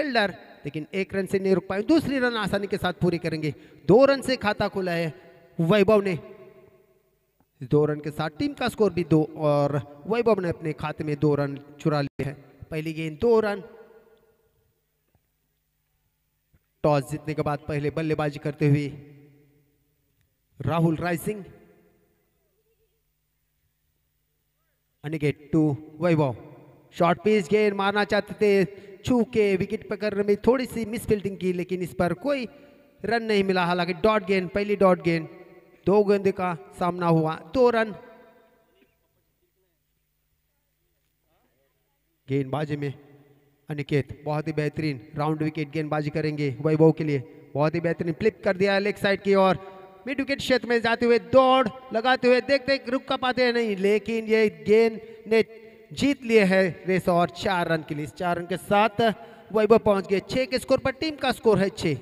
Fielder, लेकिन 1 run से नहीं रुक पाए। दूसरी रन आसानी के साथ पूरी करेंगे। 2 रन से खाता खोला है वैभव ने। 2 रन के साथ टीम का स्कोर भी 2 और वैभव ने अपने खाते में 2 रन चुरा लिए हैं। पहली गेंद 2 रन। टॉस जीतने के बाद पहले बल्लेबाजी करते हुए Rahul rising. Aniket to Vaibhav, short pitch गेंद मारना चाहते थे, छू के विकेट पकड़ने में थोड़ी सी मिस फील्डिंग की, लेकिन इस पर कोई रन नहीं मिला। हालांकि डॉट गेंद, पहली डॉट गेंद, 2 गेंद का सामना हुआ, 2 रन। गेंदबाजी में अनिकेत बहुत ही बेहतरीन राउंड विकेट गेंदबाजी करेंगे वैभव के लिए। बहुत ही बेहतरीन फ्लिप कर दिया लेग साइड की ओर, मिड विकेट क्षेत्र में जाते हुए दौड़ लगाते हुए देखते रुक का पाते हैं नहीं, लेकिन ये गेंद ने जीत लिए है रेस और 4 रन के लिए। 4 रन के साथ वैभव पहुंच गए 6 के स्कोर पर। टीम का स्कोर है 6।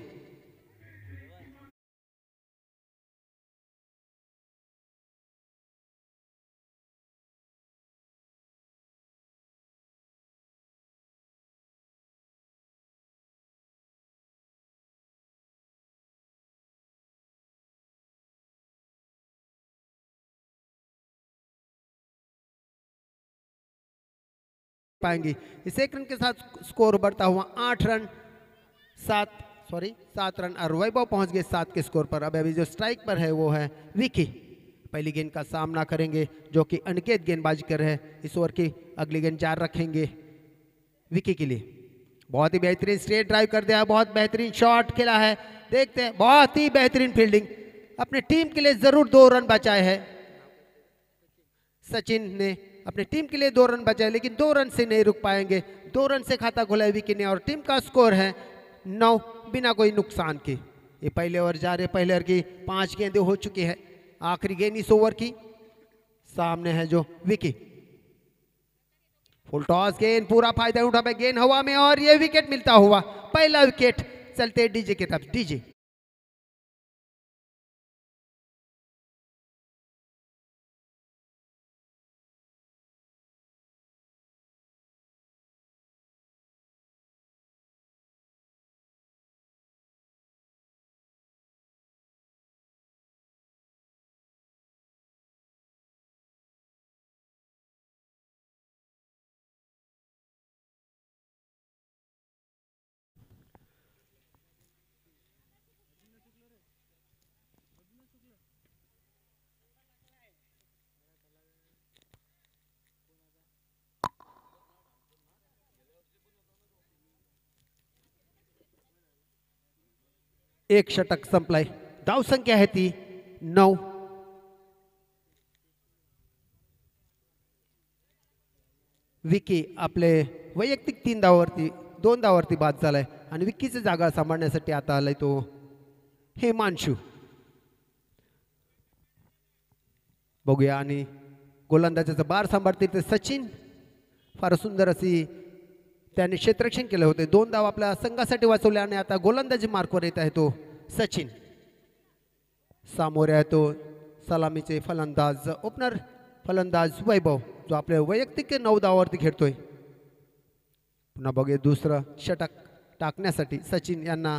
पाएंगे इस 1 रन के साथ स्कोर बढ़ता हुआ 8 रन 7 रन और वैभव पहुंच गए 7 के स्कोर पर। अब अभी जो स्ट्राइक पर है वो है विकी। पहली गेंद का सामना करेंगे जो कि अनिकेत गेंदबाजी कर रहे हैं। इस ओवर की अगली गेंद 4 रखेंगे विकी के लिए। बहुत ही बेहतरीन स्ट्रेट ड्राइव कर दिया, बहुत बेहतरीन शॉट खेला है। देखते हैं, बहुत ही बेहतरीन फील्डिंग, अपनी टीम के लिए जरूर 2 रन बचाए हैं सचिन ने। अपने टीम के लिए 2 रन बचाए, लेकिन 2 रन से नहीं रुक पाएंगे। 2 रन से खाता खोला है विकी ने और टीम का स्कोर है 9 बिना कोई नुकसान के। ये पहले ओवर जा रहे, पहले ओवर की 5 गेंदें हो चुकी है। आखिरी गेंद इस ओवर की सामने है जो विकी। फुल टॉस गेंद, पूरा फायदा उठा पे गेंद हवा में और ये विकेट मिलता हुआ पहला विकेट। चलते डीजे की तरफ। डीजे एक षटक संपलाय। धाव संख्या आहे ती 9। विकी आपले वैयक्तिक 2 धावावरती बाद झालाय आणि विकीची जागा सांभाळण्यासाठी आता आलाय तो हिमांशू। बघूया आणि गोलंदाजाचा बार सांभाळतील ते सचिन। फार सुंदर अशी त्याने क्षेत्ररक्षण केले होते, 2 धाव आपल्या संघासाठी वाचवले आणि आता गोलंदाजी मार्कवर येत आहे तो सचिन। सामोरे आहे तो सलामीचे फलंदाज ओपनर फलंदाज वैभव, जो आपल्या वैयक्तिक 9 धावावरती खेळतोय। पुन्हा बघूया दुसरं षटक टाकण्यासाठी सचिन यांना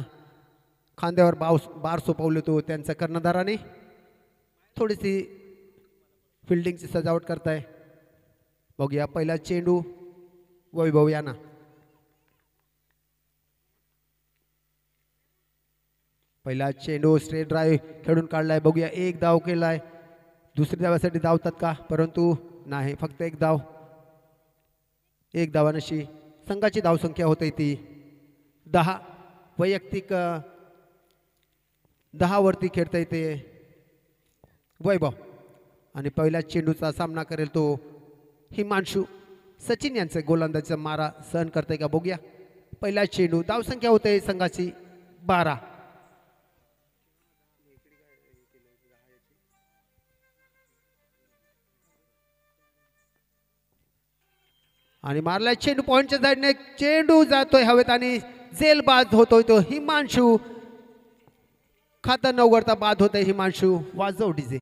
खांद्यावर बार सोपवले तो त्यांच्या कर्णधाराने। थोडीशी फिल्डिंगची सजावट करताय। बघूया पहिला चेंडू वैभव यांना। पहिला चेंडू स्ट्रेट ड्राइव्ह खेळून काढलाय। बघूया 1 धाव केलाय, दुसरी धावासाठी धावतात का, परंतु नाही, फक्त 1 धाव। 1 धावांशी संघाची धावसंख्या होते ती 10। वैयक्तिक 10 वरती खेळता येते वैभव आणि पहिल्या चेंडूचा सामना करेल तो हिमांशू। सचिन यांचे गोलंदाजीचा मारा सहन करते का बघूया। पहिला चेंडू, धावसंख्या होते संघाची 12। आणि मारलाय चेंडू पॉइंटच्या साईडने, चेंडू जातोय हवेत आणि झेल बाद होतोय तो हिमांशू। खाता न उघडता बाद होतोय हिमांशू। वाजव डीजे।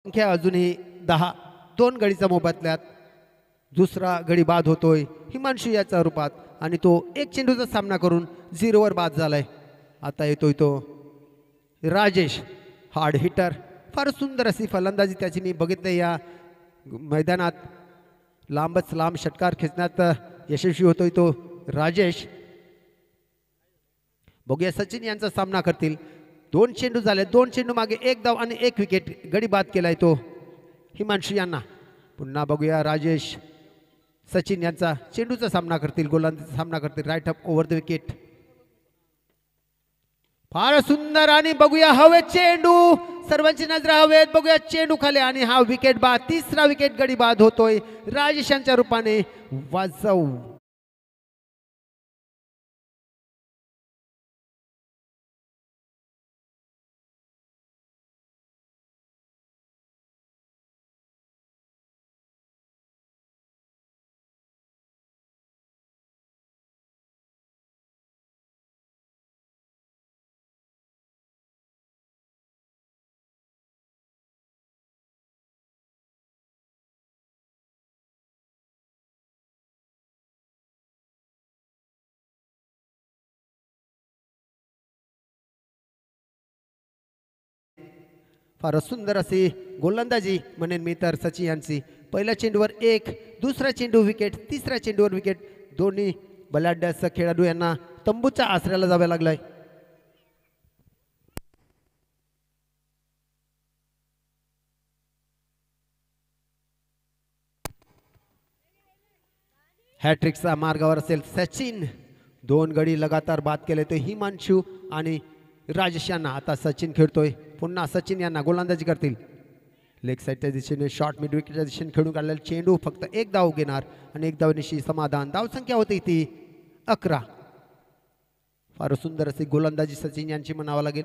संख्या अजूनही 10. 2 गडीचा मोबदल्यात दुसरा गडी बाद होतोय हिमांशू याच्या रूपात आणि तो एक चेंडूचा सामना करून 0वर बाद झालाय. आता येतोय तो राजेश, हार्ड हिटर. फार सुंदर अशी फलंदाजी त्याची मी बघितली या मैदानात. लांबच लांब षटकार खेचण्यात यशस्वी होतोय तो राजेश. बघूया सचिन यांचा सामना करतील. 2 चेंडू झाले, 2 चेंडू मागे 1 धाव आणि 1 विकेट. गडी बाद केलाय तो हिमांशू यांना. पुन्हा बघूया राजेश सचिन यांचा चेंडूचा सामना करतील, गोलंदाजीचा सामना करतील. Right up over the wicket. फार सुंदर आणि बघूया हवेत चेंडू, सर्वांची नजर हवेत. बघूया चेंडू खाली आणि हा विकेट बाद. 3रा विकेट गडी बाद होतोय राजेश यांच्या रूपाने. वाजव. फार सुंदर अशी गोलंदाजी म्हणेन मी तर सचिन यांची. पहिल्या चेंडूवर 1, दुसरा चेंडू विकेट, 3रा चेंडूवर विकेट. दोन्ही बलाढ्य खेळाडू यांना तंबूच्या आसऱ्याला जावे लागलाय. हॅट्रिकचा मार्गावर असेल सचिन. 2 गडी लगातार बाद केले तो हिमांशू आणि राजेश यांना. आता सचिन खेळतोय. पुन्हा सचिन यांना गोलंदाजी करतील. लेग साईडच्या दिशेने शॉर्ट मिड विकेटच्या दिशेने खेळून काढलेला चेंडू फक्त 1 धाव घेणार आणि 1 धावनिशी समाधान. धावसंख्या होती ती 11. फार सुंदर अशी गोलंदाजी सचिन यांची म्हणावं लागेल.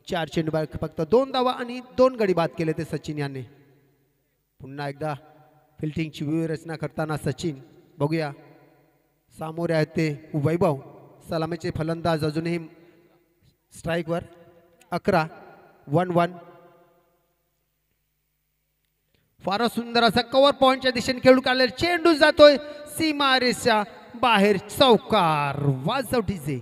4 चेंडू फक्त 2 धावा आणि 2 गडी बाद केले ते सचिन यांनी. पुन्हा एकदा फिल्डिंगची व्यूहरचना करताना सचिन. बघूया सामोरे आहेत ते वैभव. सलामीचे फलंदाज अजूनही स्ट्राईकवर. 11. 1-1. फार सुंदर असा कव्हर पॉइंटच्या दिशेने खेळून काढलेला चेंडू जातोय सीमारेषच्या बाहेर. चौकार. वाजव डीजे.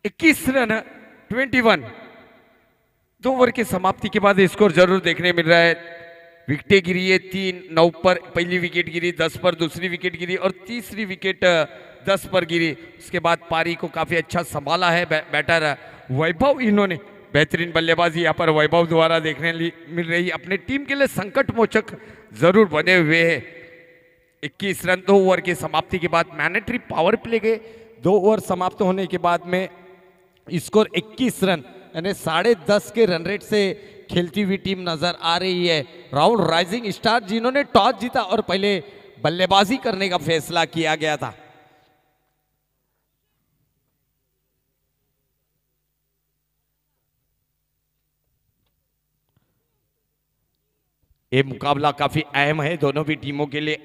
इक्कीस रन 21। 2 ओवर की समाप्ति के बाद स्कोर जरूर देखने मिल रहा है। विकेटें गिरी है 3, 9 पर पहली विकेट गिरी, 10 पर दूसरी विकेट गिरी और तीसरी विकेट 10 पर गिरी। उसके बाद पारी को काफी अच्छा संभाला है बैटर वैभव। इन्होंने बेहतरीन बल्लेबाजी यहाँ पर वैभव द्वारा देखने मिल रही। अपने टीम के लिए संकट मोचक जरूर बने हुए हैं। 21 रन 2 ओवर की समाप्ति के बाद मैंडेटरी पावर प्ले के 2 ओवर समाप्त होने के बाद में स्कोर 21 रन यानी 10.5 के रन रेट से खेलती हुई टीम नजर आ रही है। राहुल राइजिंग स्टार जिन्होंने टॉस जीता और पहले बल्लेबाजी करने का फैसला किया गया था। ये मुकाबला काफी अहम है दोनों भी टीमों के लिए।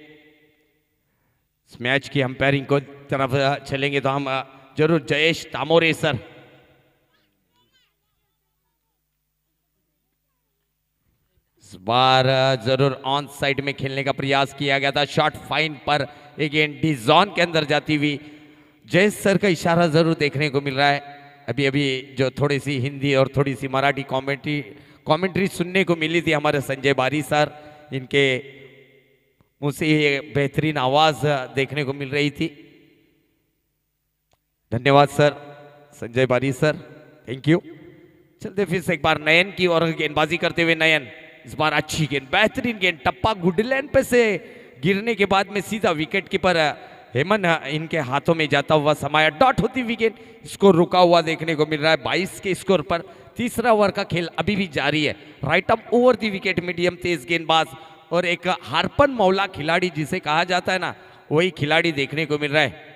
इस मैच की अंपायरिंग को तरफ चलेंगे तो हम जरूर जयेश तामोरे सर। इस बार जरूर ऑन साइड में खेलने का प्रयास किया गया था। शॉट फाइन पर अगेन डी जोन के अंदर जाती हुई जय सर का इशारा जरूर देखने को मिल रहा है। अभी अभी जो थोड़ी सी हिंदी और थोड़ी सी मराठी कमेंट्री सुनने को मिली थी हमारे संजय बारी सर, इनके मुंह से ये बेहतरीन आवाज देखने को मिल रही थी। धन्यवाद सर, संजय बारी सर, थैंक यू। चलते फिर से एक बार नयन की और गेंदबाजी करते हुए नयन, इस बार अच्छी गेंद, बेहतरीन गेंद, टप्पा गुडलैंड पे से गिरने के बाद में सीधा विकेट कीपर हेमन इनके हाथों में जाता हुआ समाया, डॉट होती विकेट। स्कोर रुका हुआ देखने को मिल रहा है 22 के स्कोर पर। तीसरा ओवर का खेल अभी भी जारी है। Right up over the wicket medium तेज गेंदबाज और एक हारपन मौला खिलाड़ी जिसे कहा जाता है ना, वही खिलाड़ी देखने को मिल रहा है।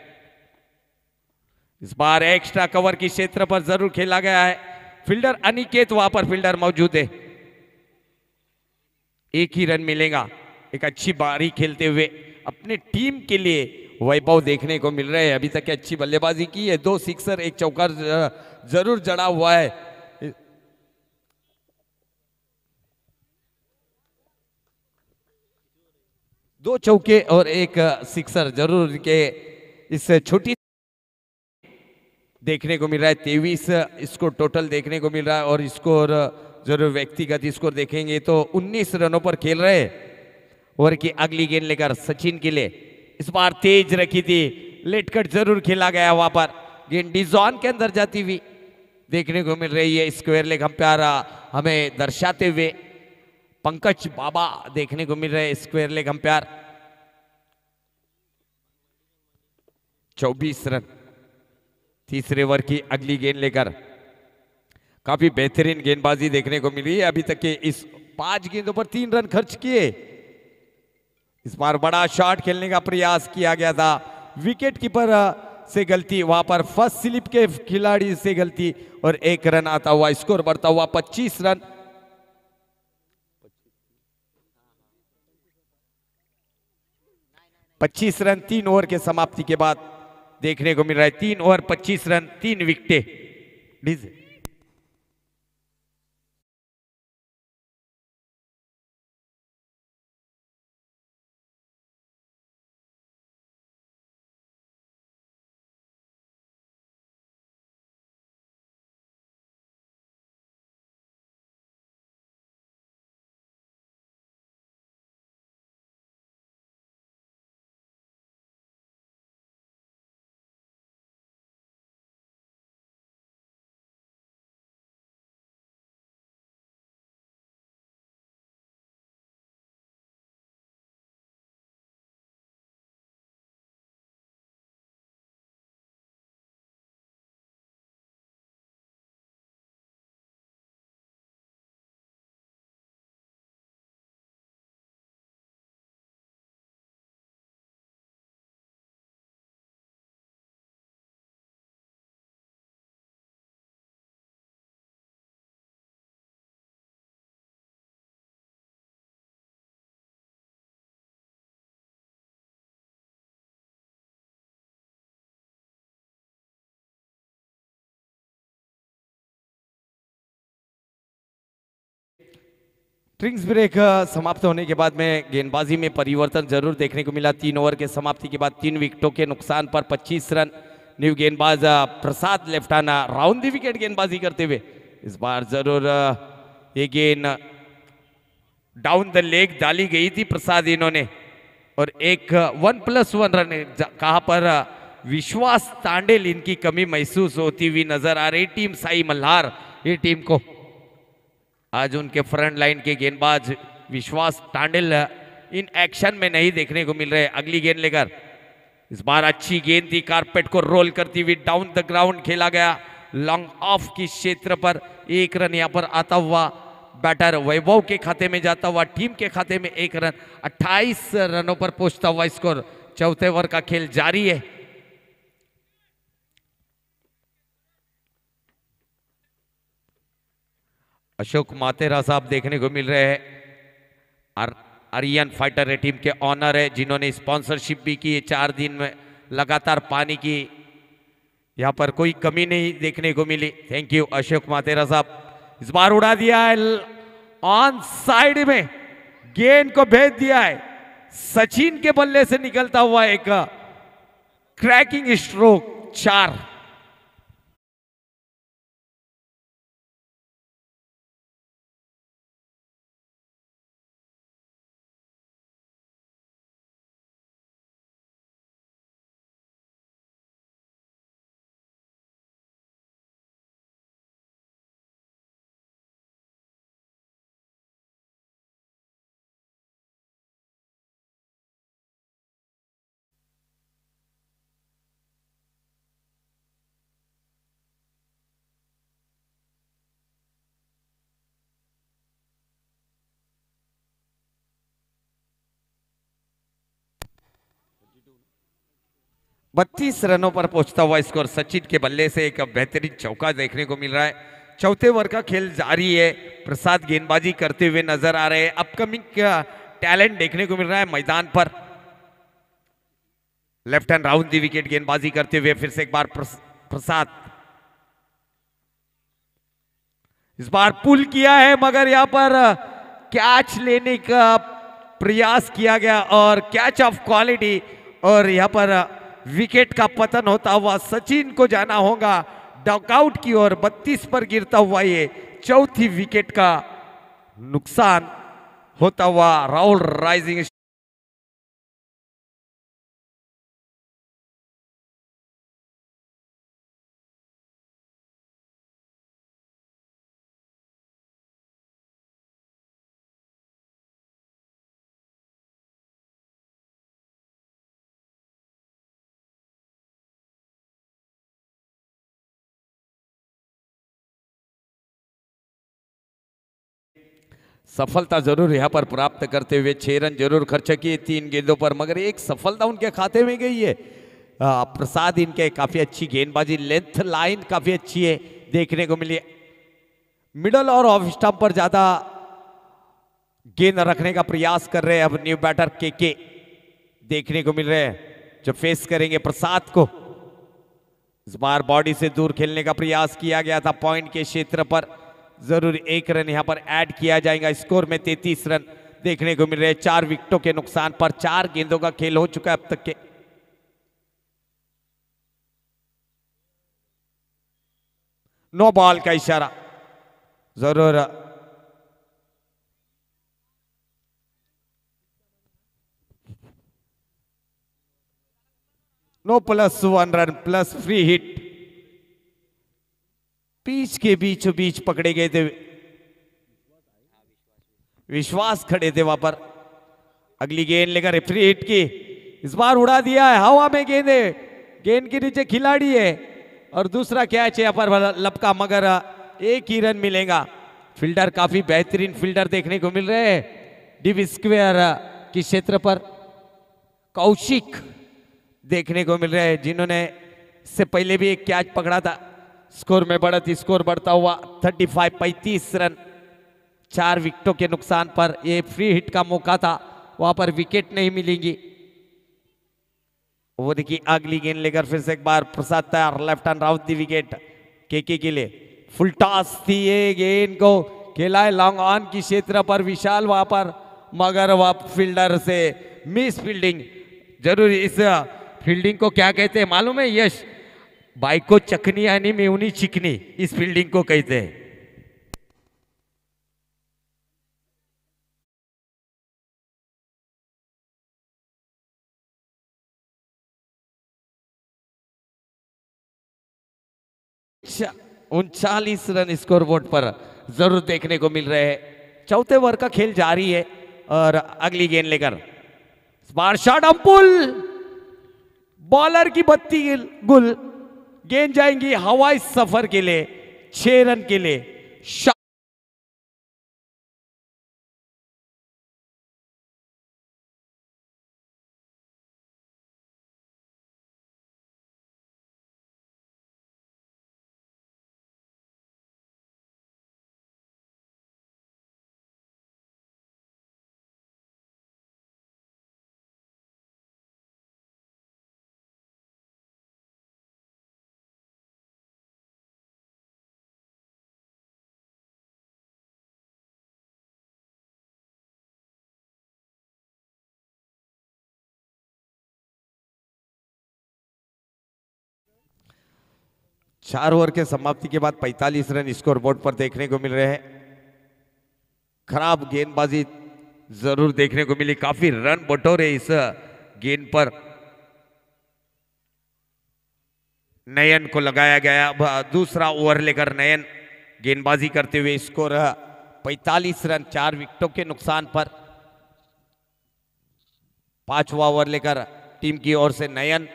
इस बार एक्स्ट्रा कवर की क्षेत्र पर जरूर खेला गया है। फील्डर अनिकेत वहां पर फील्डर मौजूद है। एक ही रन मिलेगा। एक अच्छी बारी खेलते हुए अपने टीम के लिए वैभव देखने को मिल रहे हैं। अभी तक अच्छी बल्लेबाजी की है, 2 सिक्सर 1 चौका जरूर जड़ा हुआ है। दो चौके और एक सिक्सर जरूर के इस छोटी देखने को मिल रहा है। 23 स्कोर टोटल देखने को मिल रहा है और स्कोर जरूर व्यक्तिगत स्कोर देखेंगे तो 19 रनों पर खेल रहे हैं। ओवर की अगली गेंद लेकर सचिन के लिए, इस बार तेज रखी थी, लेट कट जरूर खेला गया वहां पर। गेंद डिजॉन के अंदर जाती हुई देखने को मिल रही है। स्क्वायर लेग अंपायर हमें दर्शाते हुए पंकज बाबा देखने को मिल रहे हैं, स्क्वायर लेग अंपायर। 24 रन। तीसरे ओवर की अगली गेंद लेकर काफी बेहतरीन गेंदबाजी देखने को मिली है। अभी तक के इस 5 गेंदों पर 3 रन खर्च किए। इस बार बड़ा शॉट खेलने का प्रयास किया गया था, विकेट कीपर से गलती, वहां पर फर्स्ट स्लिप के खिलाड़ी से गलती और 1 रन आता हुआ। स्कोर बढ़ता हुआ 25 रन। पच्चीस रन 3 ओवर के समाप्ति के बाद देखने को मिल रहा है। 3 ओवर 25 रन 3 विकेटें। ड्रिंक्स ब्रेक समाप्त होने के बाद में गेंदबाजी में परिवर्तन जरूर देखने को मिला। 3 ओवर के समाप्ति के बाद 3 विकेटों के नुकसान पर 25 रन। न्यू गेंदबाज प्रसाद लेफ्टाना राउंड दी विकेट गेंदबाजी करते हुए इस बार जरूर ये गेंद डाउन द लेग डाली गई थी प्रसाद इन्होंने और एक 1+1 रन कहां पर विश्वास तांडेल इनकी कमी महसूस होती हुई नजर आ रही। टीम साई मल्हार ये टीम को आज उनके फ्रंट लाइन के गेंदबाज विश्वास तांडेल इन एक्शन में नहीं देखने को मिल रहे। अगली गेंद लेकर इस बार अच्छी गेंद थी, कारपेट को रोल करती हुई डाउन द ग्राउंड खेला गया। लॉन्ग ऑफ की क्षेत्र पर 1 रन यहां पर आता हुआ बैटर वैभव के खाते में जाता हुआ, टीम के खाते में 1 रन। 28 रनों पर पहुंचता हुआ स्कोर। चौथे ओवर का खेल जारी है। अशोक मातेरा साहब देखने को मिल रहे हैं। आर्यन फाइटर है टीम के ऑनर है, जिन्होंने स्पॉन्सरशिप भी की है। 4 दिन में लगातार पानी की यहां पर कोई कमी नहीं देखने को मिली। थैंक यू अशोक मातेरा साहब। इस बार उड़ा दिया है ऑन साइड में, गेंद को भेज दिया है। सचिन के बल्ले से निकलता हुआ एक क्रैकिंग स्ट्रोक 4। बत्तीस रनों पर पहुंचता हुआ स्कोर। सचिन के बल्ले से एक बेहतरीन चौका देखने को मिल रहा है। चौथे ओवर का खेल जारी है। प्रसाद गेंदबाजी करते हुए नजर आ रहे हैं। अपकमिंग टैलेंट देखने को मिल रहा है मैदान पर। लेफ्ट हैंड राउंड दी विकेट गेंदबाजी करते हुए फिर से एक बार प्रसाद इस बार पुल किया है, मगर यहां पर कैच लेने का प्रयास किया गया और कैच ऑफ क्वालिटी, और यहां पर विकेट का पतन होता हुआ सचिन को जाना होगा डॉकआउट की ओर। 32 पर गिरता हुआ ये चौथी विकेट का नुकसान होता हुआ राहुल राइजिंग। सफलता जरूर यहां पर प्राप्त करते हुए 6 रन जरूर खर्च किए 3 गेंदों पर, मगर एक सफलता उनके खाते में गई है। प्रसाद इनके काफी अच्छी गेंदबाजी, लेंथ लाइन काफी अच्छी है देखने को मिली। मिडल और ऑफ स्टंप पर ज्यादा गेंद रखने का प्रयास कर रहे हैं अब न्यू बैटर के देखने को मिल रहे हैं, जो फेस करेंगे प्रसाद को। इस बार बॉडी से दूर खेलने का प्रयास किया गया था पॉइंट के क्षेत्र पर। जरूर 1 रन यहां पर ऐड किया जाएगा। स्कोर में 33 रन देखने को मिल रहे हैं। 4 विकेटों के नुकसान पर 4 गेंदों का खेल हो चुका है अब तक के। नो बॉल का इशारा जरूर। No +1 run plus free hit. Pitch के बीचों बीच पकड़े गए थे विश्वास, खड़े थे वहां पर। अगली गेंद लेकर रेफरी हिट की, इस बार उड़ा दिया है हवा में गेंद है। गेंद के नीचे खिलाड़ी है और दूसरा कैच है यहाँ पर लपका, मगर 1 ही रन मिलेगा। फील्डर काफी बेहतरीन फील्डर देखने को मिल रहे हैं डीप स्क्वायर के क्षेत्र पर। कौशिक देखने को मिल रहे हैं, जिन्होंने इससे पहले भी एक कैच पकड़ा था। स्कोर में बढ़त, स्कोर बढ़ता हुआ 35 रन। 4 विकेटों के नुकसान पर यह फ्री हिट का मौका था, वहां पर विकेट नहीं मिलेंगी। ओवर की अगली गेंद लेकर फिर से एक बार प्रसाद तैयार। लेफ्ट हैंड राउंड दी विकेट के लिए। फुल टॉस थी ये, गेंद को खेला है लॉन्ग ऑन की क्षेत्र पर विशाल वहां पर, मगर वह फील्डर से मिस फील्डिंग। जरूर इस फील्डिंग को क्या कहते हैं मालूम है यश? बाइक को चकनी यानी मेवनी चिकनी, इस फील्डिंग को कहते हैं। अच्छा, 39 रन स्कोर बोर्ड पर जरूर देखने को मिल रहे हैं। चौथे ओवर का खेल जारी है और अगली गेंद लेकर बार शॉट अंपुल, बॉलर की बत्ती गुल। गेंद जाएंगी हवाई सफर के लिए 6 रन के लिए। 4 ओवर के समाप्ति के बाद 45 रन स्कोर बोर्ड पर देखने को मिल रहे हैं। खराब गेंदबाजी जरूर देखने को मिली, काफी रन बटोरे इस गेंद पर। नयन को लगाया गया। अब दूसरा ओवर लेकर नयन गेंदबाजी करते हुए स्कोर 45 रन 4 विकेटों के नुकसान पर। 5वां ओवर लेकर टीम की ओर से नयन।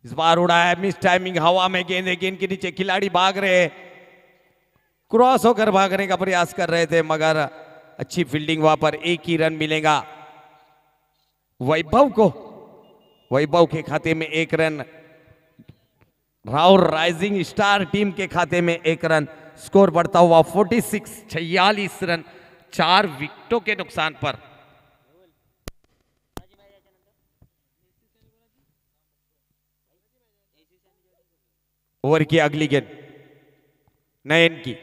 इस बार उड़ा है, मिस टाइमिंग, हवा में गेंद है, गेंद के नीचे खिलाड़ी भाग रहे, क्रॉस होकर भागने का प्रयास कर रहे थे, मगर अच्छी फील्डिंग वहां पर। एक ही रन मिलेगा वैभव को। वैभव के खाते में 1 run, Rahul rising star team के खाते में 1 रन। स्कोर बढ़ता हुआ 46 रन 4 विकेटों के नुकसान पर। ओवर की अगली गेंद नयन की।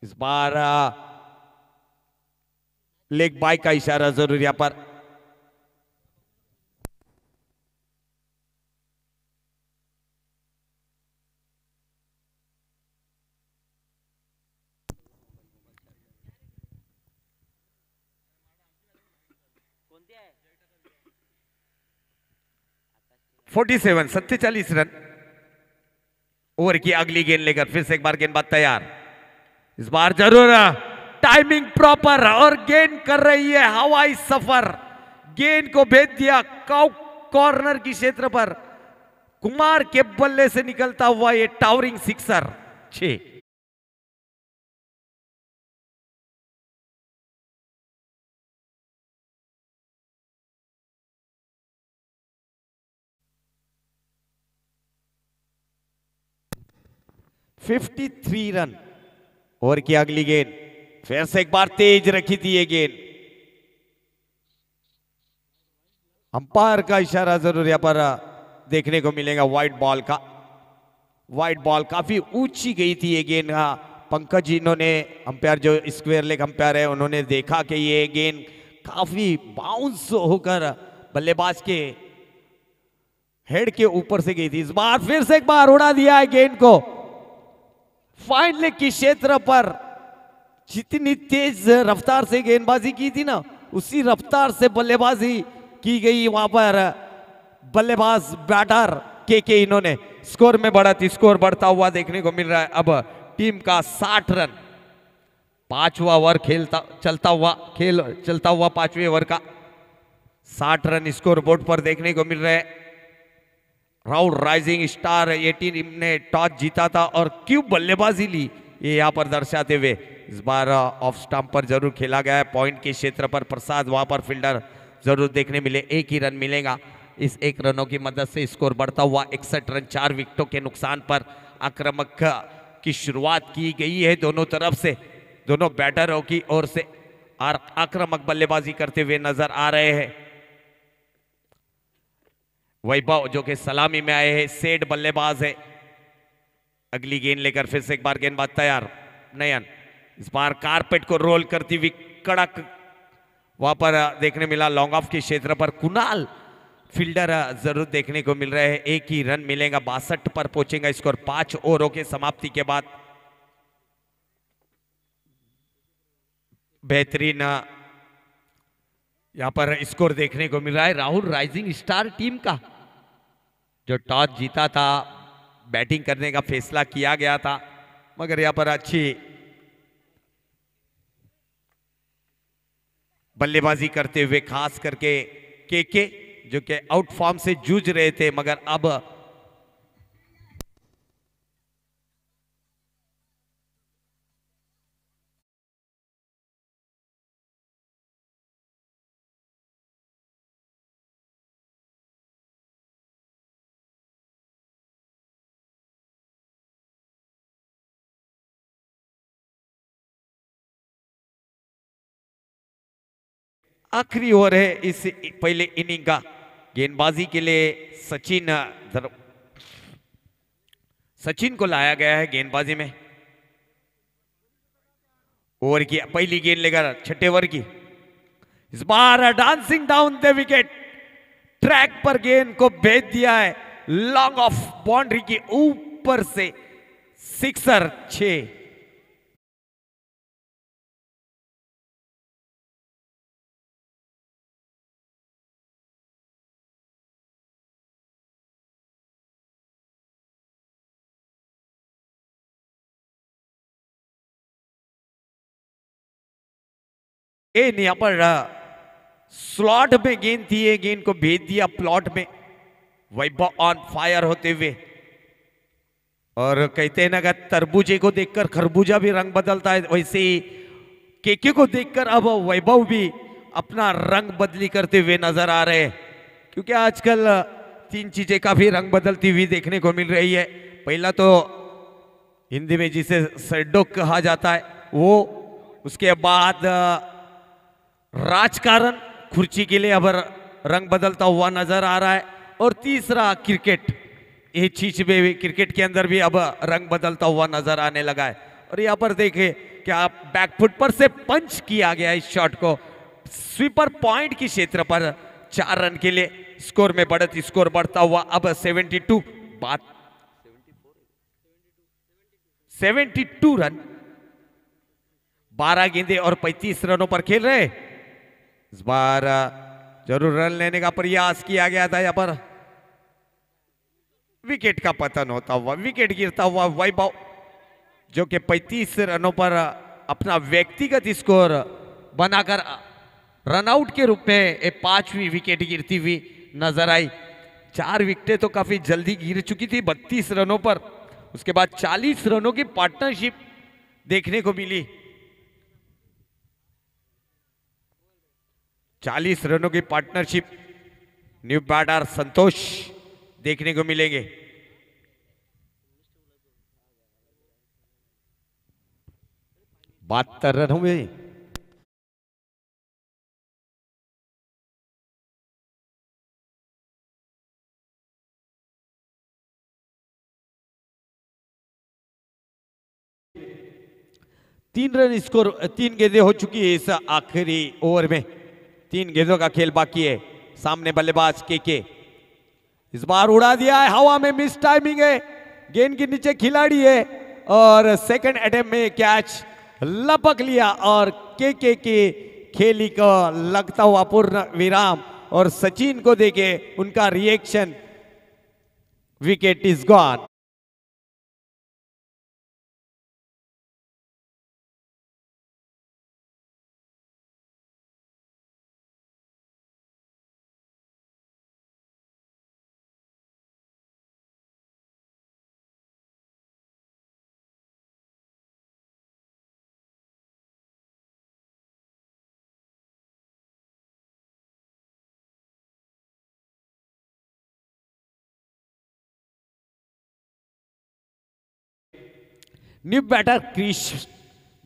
इस बार लेग बाय का इशारा जरूर यहां पर। Forty 47 run. ओवर की अगली गेंद लेकर फिर से एक बार गेंदबाज तैयार। इस बार जरूर टाइमिंग प्रॉपर और गेंद कर रही है हवाई सफर। गेंद को भेज दिया कॉर्नर की क्षेत्र पर। कुमार के बल्ले से निकलता हुआ ये towering sixer 6। Fifty 53 run. Over की अगली गेंद फिर से एक बार तेज रखी थी ये गेंद। अंपायर का इशारा जरूर यहां पर देखने को मिलेगा वाइड बॉल का। वाइड बॉल काफी ऊंची गई थी ये गेंद। पंकज जी इन्होंने, अंपायर जो स्क्वायर लेग अंपायर है, उन्होंने देखा कि ये गेंद काफी बाउंस होकर बल्लेबाज के हेड के ऊपर से गई थी। इस बार फिर से एक बार उड़ा दिया है गेंद को फाइन लेग की क्षेत्र पर। जितनी तेज रफ्तार से गेंदबाजी की थी ना, उसी रफ्तार से बल्लेबाजी की गई वहां पर। बल्लेबाज बैटर के इन्होंने स्कोर में बढ़त, स्कोर बढ़ता हुआ देखने को मिल रहा है। अब टीम का 60 रन। 5वां ओवर चलता हुआ 5वें ओवर का 60 रन स्कोर बोर्ड पर देखने को मिल रहे हैं। राहुल राइजिंग स्टार ये टीम ने टॉस जीता था और क्यों बल्लेबाजी ली, ये यहां पर दर्शाते हुए इस बार ऑफ स्टंप पर जरूर खेला गया है। पॉइंट के क्षेत्र पर प्रसाद, वहां पर फील्डर जरूर देखने मिले। 1 ही रन मिलेगा। इस 1 रनों की मदद से स्कोर बढ़ता हुआ 61 रन 4 विकेटों के नुकसान पर। आक्रामक की शुरुआत की गई है दोनों तरफ से, दोनों बैटरों की ओर से आक्रामक बल्लेबाजी करते हुए नजर आ रहे हैं। वैभव जो कि सलामी में आए हैं, सेठ बल्लेबाज है। अगली गेंद लेकर फिर से एक बार गेंदबाज तैयार नयन। इस बार कारपेट को रोल करती हुई कड़क वहां पर देखने मिला। लॉन्ग ऑफ के क्षेत्र पर कुणाल फील्डर जरूर देखने को मिल रहे हैं। 1 ही रन मिलेगा। 62 पर पहुंचेगा स्कोर 5 ओवरों के समाप्ति के बाद। बेहतरीन यहां पर स्कोर देखने को मिल रहा है राहुल राइजिंग स्टार टीम का, जो टॉस जीता था, बैटिंग करने का फैसला किया गया था, मगर यहां पर अच्छी बल्लेबाजी करते हुए खास करके के जो कि आउट फॉर्म से जूझ रहे थे, मगर अब आखिरी ओवर है इस पहले इनिंग का। गेंदबाजी के लिए सचिन को लाया गया है गेंदबाजी में। ओवर की पहली गेंद लेकर 6ठे ओवर की। इस बार dancing down the wicket, track पर गेंद को भेज दिया है लॉन्ग ऑफ बाउंड्री के ऊपर से सिक्सर 6। यहाँ पर स्लॉट में गेंद थी, ये गेंद को भेज दिया प्लॉट में। वैभव ऑन फायर होते हुए, और कहते हैं ना कि तरबूजे को देखकर खरबूजा भी रंग बदलता है, वैसे ही केके को देखकर अब वैभव भी अपना रंग बदली करते हुए नजर आ रहे हैं। क्योंकि आजकल 3 चीजें काफी रंग बदलती हुई देखने को मिल रही है। पहला तो हिंदी में जिसे सड्डो कहा जाता है वो, उसके बाद राजकारण, कुर्सी के लिए अब रंग बदलता हुआ नजर आ रहा है, और तीसरा क्रिकेट। ये चीज में क्रिकेट के अंदर भी अब रंग बदलता हुआ नजर आने लगा है। और यहाँ पर देखें क्या बैकफुट पर से पंच किया गया इस शॉट को स्वीपर पॉइंट के क्षेत्र पर 4 रन के लिए। स्कोर में बढ़त, स्कोर बढ़ता हुआ अब 72 रन, 12 गेंदे और 35 रनों पर खेल रहे। इस बार जरूर रन लेने का प्रयास किया गया था। यहाँ पर विकेट का पतन होता हुआ, विकेट गिरता हुआ वैभव, जो कि 35 रनों पर अपना व्यक्तिगत स्कोर बनाकर रनआउट के रूप में 5वीं विकेट गिरती हुई नजर आई। 4 विकेटें तो काफी जल्दी गिर चुकी थी 32 रनों पर। उसके बाद 40 रनों की पार्टनरशिप देखने को मिली। 40 रनों की पार्टनरशिप न्यू बैटर संतोष देखने को मिलेंगे। बहत्तर रनों में तीन रन स्कोर, 3 गेंदें हो चुकी है इस आखिरी ओवर में। 3 गेंदों का खेल बाकी है। सामने बल्लेबाज के इस बार उड़ा दिया है हवा में, मिस टाइमिंग है, गेंद के नीचे खिलाड़ी है, और सेकंड अटेम्प्ट में कैच लपक लिया, और के खेली को लगता हुआ पूर्ण विराम। और सचिन को देखे उनका reaction, wicket is gone. New batter crease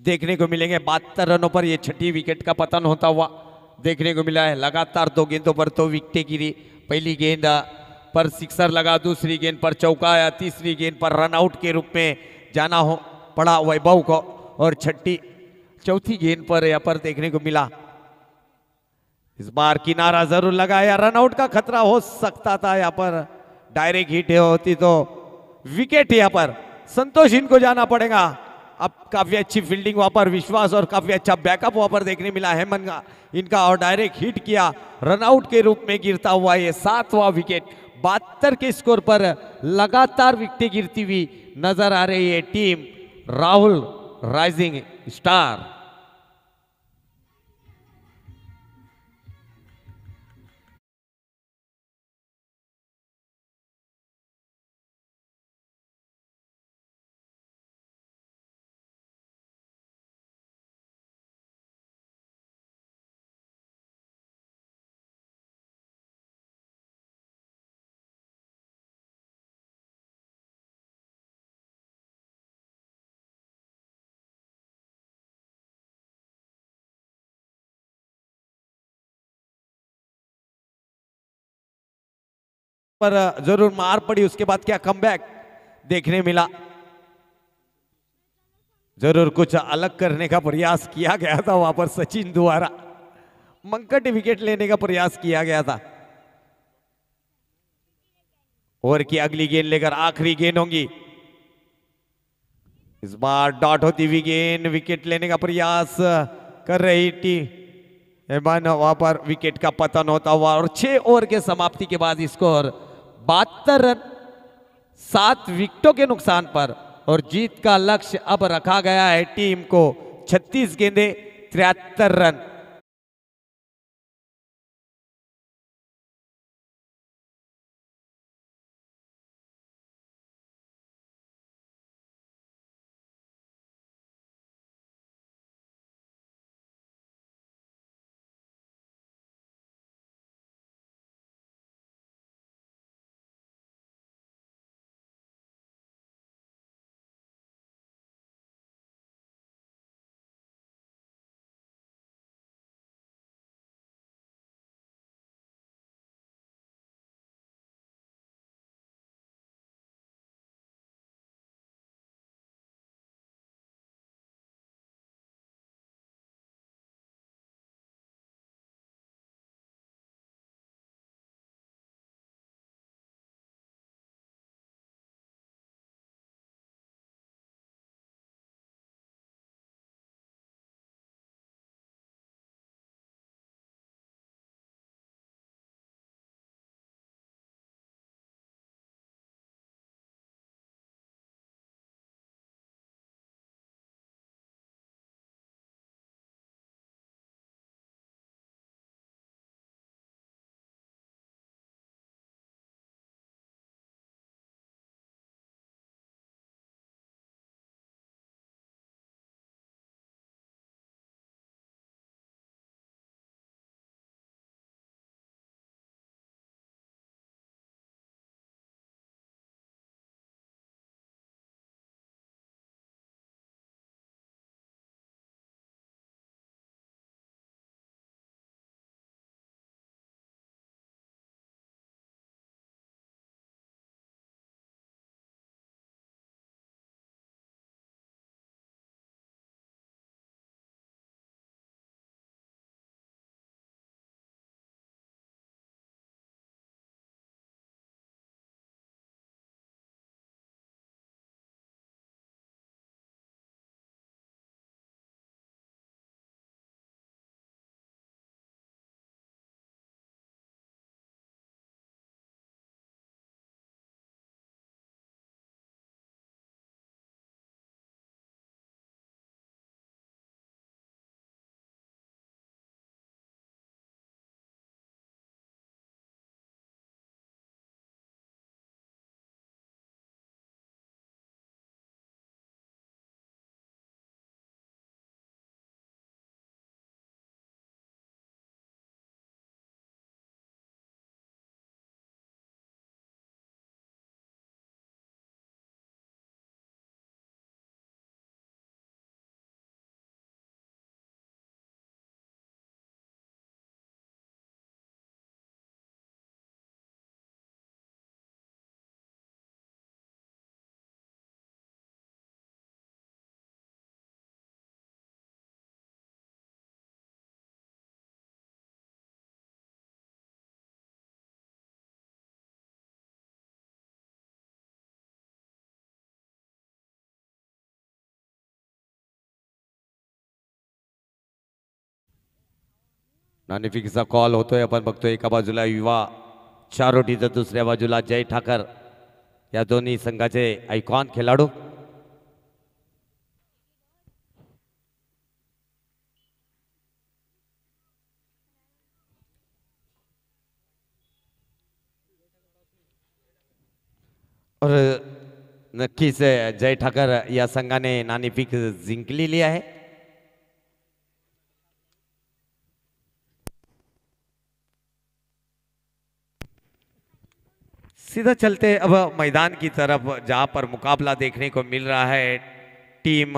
देखने को मिलेंगे। 72 रनों पर यह 6ठी विकेट का पतन होता हुआ देखने को मिला है। लगातार 2 गेंदों पर 2 विकेटें गिरी। पहली गेंद पर सिक्सर लगा, दूसरी गेंद पर चौका आया, तीसरी गेंद पर रनआउट के रूप में जाना हो पड़ा वैभव को, और चौथी गेंद पर यहाँ पर देखने को मिला। इस बार किनारा जरूर लगाया, रनआउट का खतरा हो सकता था। यहाँ पर डायरेक्ट हिट होती तो विकेट यहाँ पर संतोष इनको जाना पड़ेगा। अब काफी अच्छी फील्डिंग वहां पर, विश्वास और काफी अच्छा बैकअप वहां पर देखने मिला हेमन का इनका, और डायरेक्ट हिट किया, रनआउट के रूप में गिरता हुआ ये 7वां विकेट। 72 के स्कोर पर लगातार विकेटें गिरती हुई नजर आ रही है टीम राहुल राइजिंग स्टार। पर जरूर मार पड़ी, उसके बाद क्या कमबैक देखने मिला। जरूर कुछ अलग करने का प्रयास किया गया था वहां पर सचिन द्वारा, मंकट विकेट लेने का प्रयास किया गया था। ओवर की अगली गेंद लेकर आखिरी गेंद होंगी। इस बार डॉट होती हुई गेंद, विकेट लेने का प्रयास कर रही टीम एमन, वहां पर विकेट का पतन होता हुआ और 6 ओवर के समाप्ति के बाद स्कोर 72 रन 7 विकेटों के नुकसान पर। और जीत का लक्ष्य अब रखा गया है टीम को 36 गेंदें 73 रन। नाणेफेकीचा कॉल होतोय, आपण बघतोय एका बाजूला युवा चारोटी तर दुसऱ्या बाजूला जय ठाकर, या दोन्ही संघाचे आयकॉन खेळाडू। और नक्कीच जय ठाकर या संघाने नाणेफेक जिंकलेली आहे। सीधा चलते अब मैदान की तरफ, जहां पर मुकाबला देखने को मिल रहा है। टीम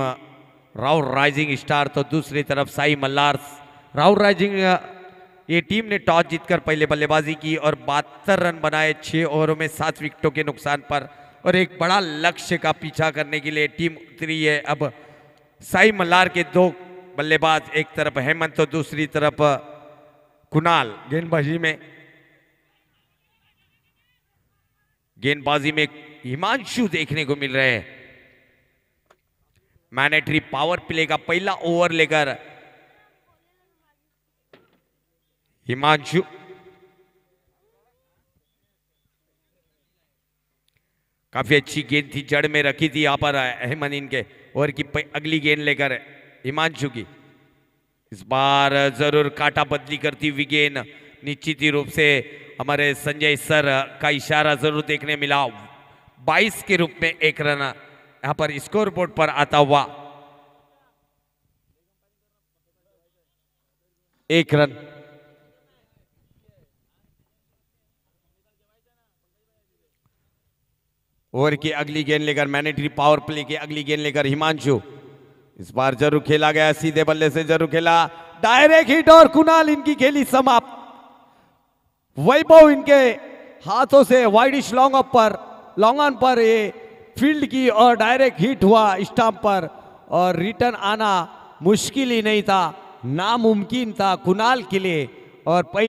राउर राइजिंग स्टार तो दूसरी तरफ साई मल्लार। राउर राइजिंग ये टीम ने टॉस जीतकर पहले बल्लेबाजी की और 72 रन बनाए 6 ओवरों में 7 विकेटों के नुकसान पर। और एक बड़ा लक्ष्य का पीछा करने के लिए टीम उतरी है। अब साई मल्लार के 2 बल्लेबाज, एक तरफ हेमंत तो दूसरी तरफ कुणाल गेंदबाजी में। गेंदबाजी में हिमांशु देखने को मिल रहे हैं। मैंडेटरी पावर प्ले का पहला ओवर लेकर हिमांशु काफी अच्छी गेंद थी, जड़ में रखी थी यहां पर अहमद इनके ओवर की अगली गेंद लेकर हिमांशु की। इस बार जरूर काटा बदली करती हुई गेंद निश्चित ही रूप से हमारे संजय सर का इशारा जरूर देखने मिला। 22 के रूप में 1 रन यहां पर स्कोर बोर्ड पर आता हुआ 1 रन। ओवर की अगली गेंद लेकर मैंडेटरी पावर प्ले की अगली गेंद लेकर हिमांशु। इस बार जरूर खेला गया, सीधे बल्ले से जरूर खेला, डायरेक्ट हिट और कुणाल इनकी खेली समाप्त। वैभव इनके हाथों से वाइडिश लॉन्ग ऑन पर ये फील्ड की और डायरेक्ट हिट हुआ स्टंप पर और रिटर्न आना मुश्किल ही नहीं था, नामुमकिन था कुणाल के लिए। और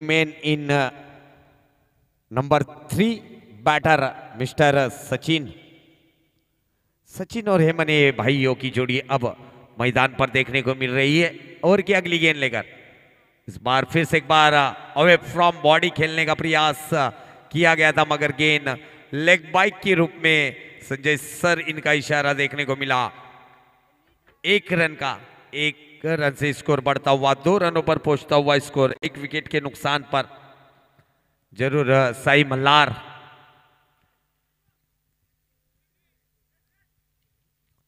मेन इन नंबर 3 बैटर मिस्टर सचिन और हेमन भाइयों की जोड़ी अब मैदान पर देखने को मिल रही है। और की अगली गेंद लेकर इस बार फिर से एक बार अवे फ्रॉम बॉडी खेलने का प्रयास किया गया था, मगर गेंद लेग बाइक के रूप में संजय सर इनका इशारा देखने को मिला। 1 रन से स्कोर बढ़ता हुआ 2 रनों पर पहुंचता हुआ स्कोर 1 विकेट के नुकसान पर। जरूर साई मल्हार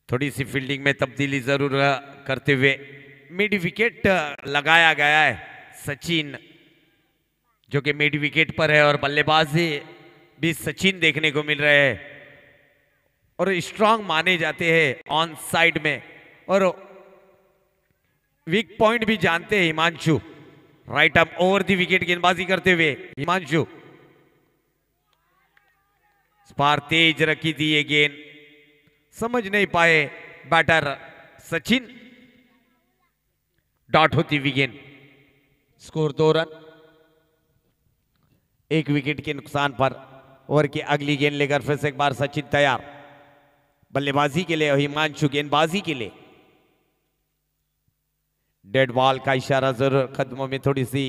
थोड़ी सी फील्डिंग में तब्दीली जरूर करते हुए मिड विकेट लगाया गया है। सचिन जो कि मिड विकेट पर है और बल्लेबाजी भी सचिन देखने को मिल रहे हैं और स्ट्रांग माने जाते हैं ऑन साइड में और वीक पॉइंट भी जानते हैं Himanshu. Right up over the wicket गेंदबाजी करते हुए हिमांशु इस बार तेज रखी थी ये गेंद, समझ नहीं पाए बैटर सचिन, डॉट होती हुई गेंद। स्कोर 2 रन 1 विकेट के नुकसान पर। ओवर की अगली गेंद लेकर फिर से एक बार सचिन तैयार बल्लेबाजी के लिए और हिमांशु गेंदबाजी के लिए। डेड बॉल का इशारा जरूर, कदमों में थोड़ी सी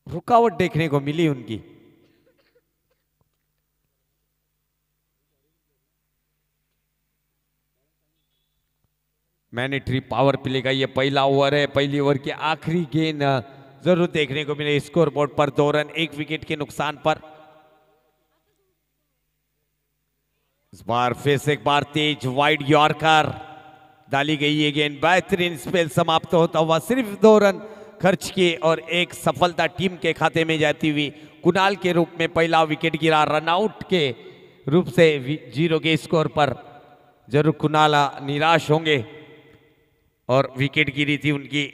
रुकावट देखने को मिली उनकी। मैंडेटरी पावर प्ले का ये पहला ओवर है, पहली ओवर की आखिरी गेंद जरूर देखने को मिले स्कोर बोर्ड पर। 2 रन 1 विकेट के नुकसान पर। इस बार फिर से एक बार तेज वाइड यॉर्कर डाली गई ये गेंद, बेहतरीन स्पेल समाप्त होता हुआ सिर्फ 2 रन खर्च किए और एक सफलता टीम के खाते में जाती हुई। कुणाल के रूप में पहला विकेट गिरा, रनआउट के रूप से 0 के स्कोर पर जरूर कुणाल निराश होंगे और विकेट गिरी थी उनकी।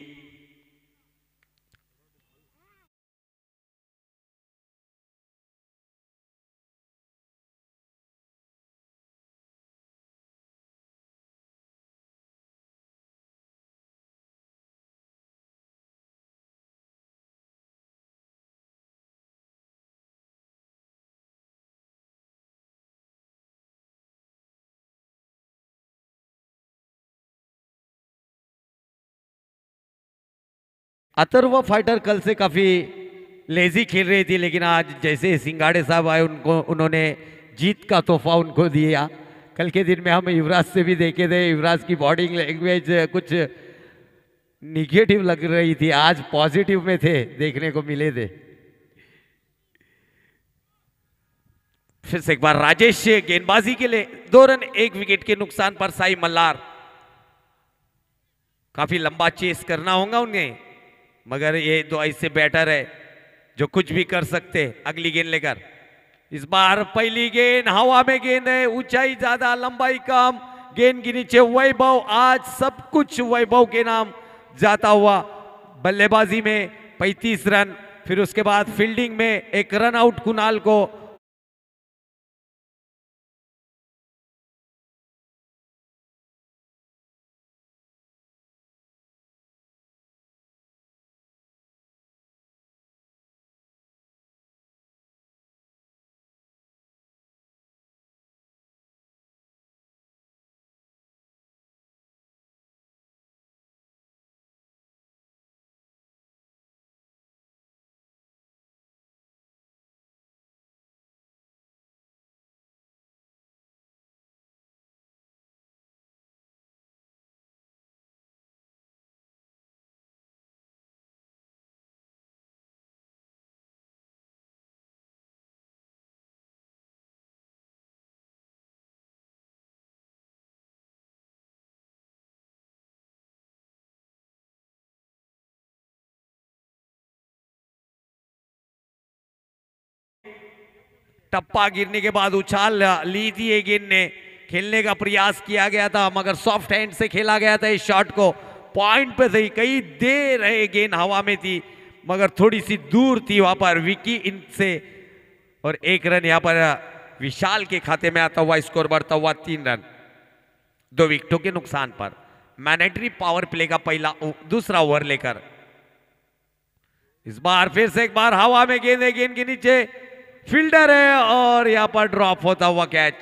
अथर्व फाइटर कल से काफी लेजी खेल रही थी, लेकिन आज जैसे सिंगाड़े साहब आए उन्होंने जीत का तोहफा उनको दिया। कल के दिन में हम युवराज से भी देखे थे, युवराज की बॉडी लैंग्वेज कुछ निगेटिव लग रही थी, आज पॉजिटिव में थे, देखने को मिले थे। फिर से एक बार राजेश गेंदबाजी के लिए 2 रन 1 विकेट के नुकसान पर। साई मल्हार काफी लंबा चेस करना होगा उन्हें, मगर ये दो ऐसे बैटर है जो कुछ भी कर सकते। अगली गेंद लेकर इस बार पहली गेंद हवा में गेंद है, ऊंचाई ज्यादा लंबाई कम, गेंद के नीचे वैभव। आज सब कुछ वैभव के नाम जाता हुआ। बल्लेबाजी में 35 रन, फिर उसके बाद फील्डिंग में एक रन आउट कुणाल को। टप्पा गिरने के बाद उछाल ली थी ये गेंद ने, खेलने का प्रयास किया गया था मगर सॉफ्ट हैंड से खेला गया था इस शॉट को। पॉइंट पे थी, कई देर है गेंद हवा में थी मगर थोड़ी सी दूर थी वहां पर विकी इनसे। और एक रन यहां पर विशाल के खाते में आता हुआ, स्कोर बढ़ता हुआ 3 रन 2 विकेटों के नुकसान पर। मैंडेटरी पावर प्ले का दूसरा ओवर लेकर इस बार फिर से एक बार हवा में गेंद है, गेंद के नीचे फील्डर है और यहां पर ड्रॉप होता हुआ कैच।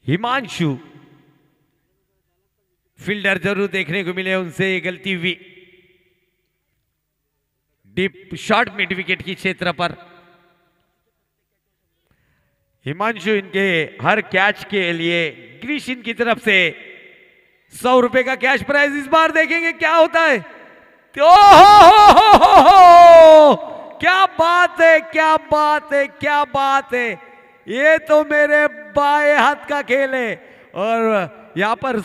हिमांशु फील्डर जरूर देखने को मिले, उनसे ये गलती हुई। डीप शॉट मिड विकेट की क्षेत्र पर हिमांशु इनके हर कैच के लिए ग्रीश इनकी तरफ से 100 रुपए का कैश प्राइज। इस बार देखेंगे क्या होता है। क्या बात है, क्या बात है, क्या बात है। ये तो मेरे बाएं हाथ का खेल है और यहां पर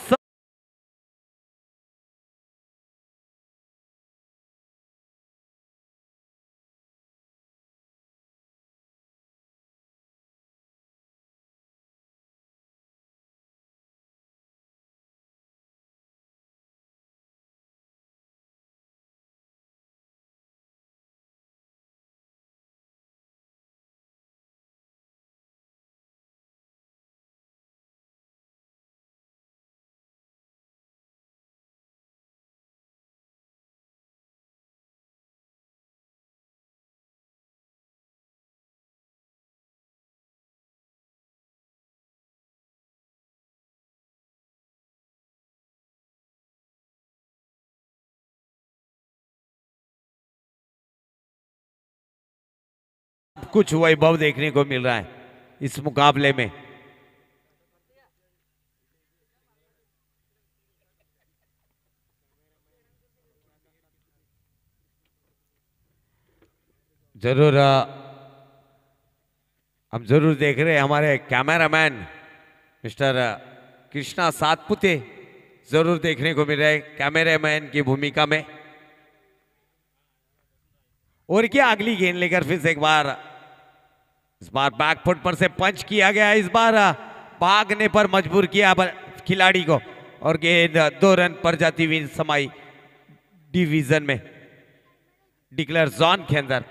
कुछ वैभव देखने को मिल रहा है इस मुकाबले में। जरूर हम जरूर देख रहे हैं हमारे कैमरामैन मिस्टर कृष्णा सातपुते जरूर देखने को मिल रहे हैं कैमरामैन की भूमिका में। और क्या अगली गेंद लेकर फिर से एक बार, इस बार बैकफुट पर से पंच किया गया। इस बार भागने पर मजबूर किया खिलाड़ी को और गेंद 2 रन पर जाती हुई समाई डिवीजन में, डिक्लेयर जोन के अंदर।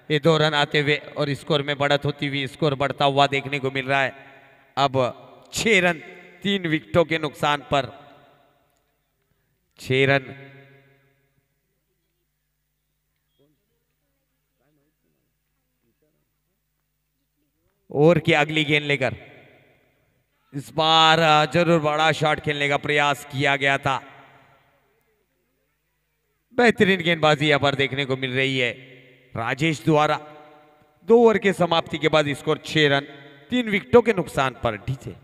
ये 2 रन आते हुए और स्कोर में बढ़त होती हुई, स्कोर बढ़ता हुआ देखने को मिल रहा है। अब 6 रन 3 विकेटों के नुकसान पर 6 रन। और की अगली गेंद लेकर इस बार जरूर बड़ा शॉट खेलने का प्रयास किया गया था। बेहतरीन गेंदबाजी यहां पर देखने को मिल रही है राजेश द्वारा। 2 ओवर के समाप्ति के बाद स्कोर 6 रन 3 विकेटों के नुकसान पर ढीचे।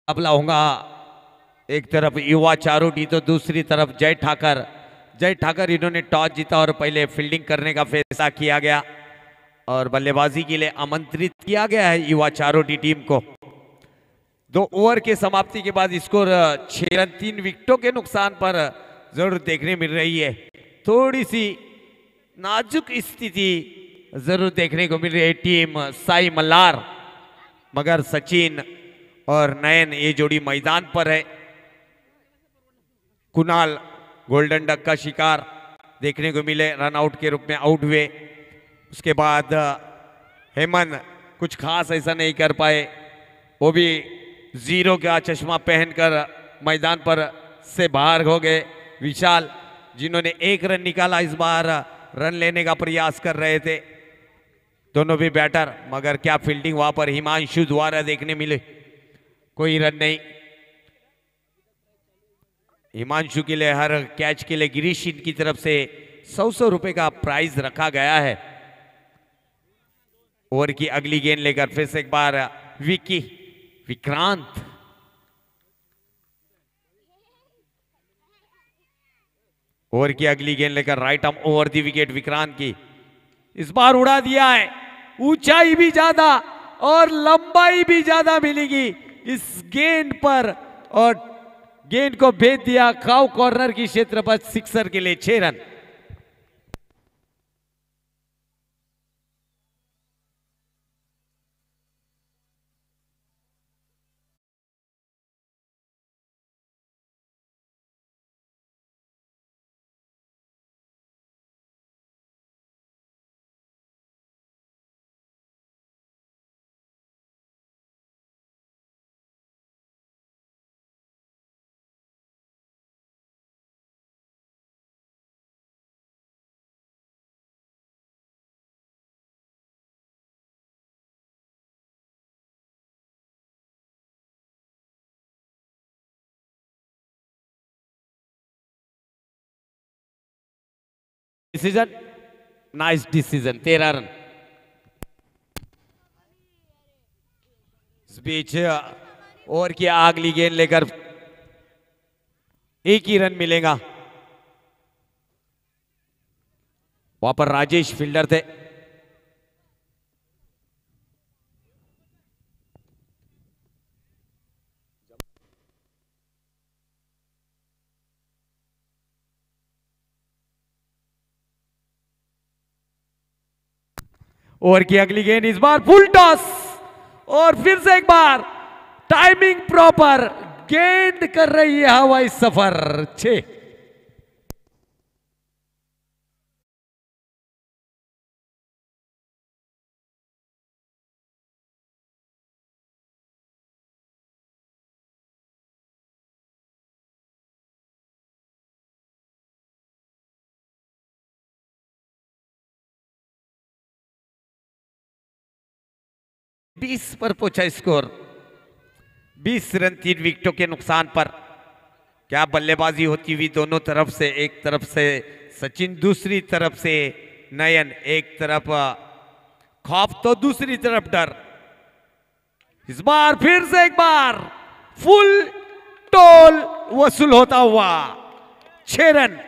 मुकाबला होगा। एक तरफ युवा चारोटी तो दूसरी तरफ जय ठाकर। जय ठाकर इन्होंने टॉस जीता और पहले फील्डिंग करने का फैसला किया गया और बल्लेबाजी के लिए आमंत्रित किया गया है युवा चारोटी टीम को। 2 ओवर के समाप्ति के बाद स्कोर 6 रन 3 विकेटों के नुकसान पर जरूर देखने मिल रही है। थोड़ी सी नाजुक स्थिति जरूर देखने को मिल रही है टीम साई मल्हार, मगर सचिन और नयन ये जोड़ी मैदान पर है। कुणाल गोल्डन डक का शिकार देखने को मिले, रन आउट के रूप में आउट हुए। उसके बाद हेमंत कुछ खास ऐसा नहीं कर पाए, वो भी 0 का चश्मा पहनकर मैदान पर से बाहर हो गए। विशाल जिन्होंने 1 रन निकाला, इस बार रन लेने का प्रयास कर रहे थे दोनों भी बैटर, मगर क्या फील्डिंग वहां पर हिमांशु द्वारा देखने मिले, कोई रन नहीं। हिमांशु के लिए हर कैच के लिए गिरीश की तरफ से 100 रुपए का प्राइज रखा गया है। ओवर की अगली गेंद लेकर फिर से एक बार विकी विक्रांत, ओवर की अगली गेंद लेकर right arm over the wicket Vikrant की, इस बार उड़ा दिया है। ऊंचाई भी ज्यादा और लंबाई भी ज्यादा मिलेगी इस गेंद पर और गेंद को भेज दिया काउ कॉर्नर की क्षेत्र पर सिक्सर के लिए 6 run. Decision, nice decision, 13 run. इस बीच ओवर की अगली गेंद लेकर 1 ही रन मिलेगा। वहां पर राजेश फील्डर थे। ओवर की अगली गेंद, इस बार फुल टॉस और फिर से एक बार टाइमिंग प्रॉपर, गेंद कर रही है हवाई सफर। 6। बीस पर पहुंचा स्कोर, 20 रन 3 विकेटों के नुकसान पर। क्या बल्लेबाजी होती हुई दोनों तरफ से, एक तरफ से सचिन, दूसरी तरफ से नयन, एक तरफ खौफ तो दूसरी तरफ डर। इस बार फिर से एक बार फुल टोल वसूल होता हुआ 6 रन।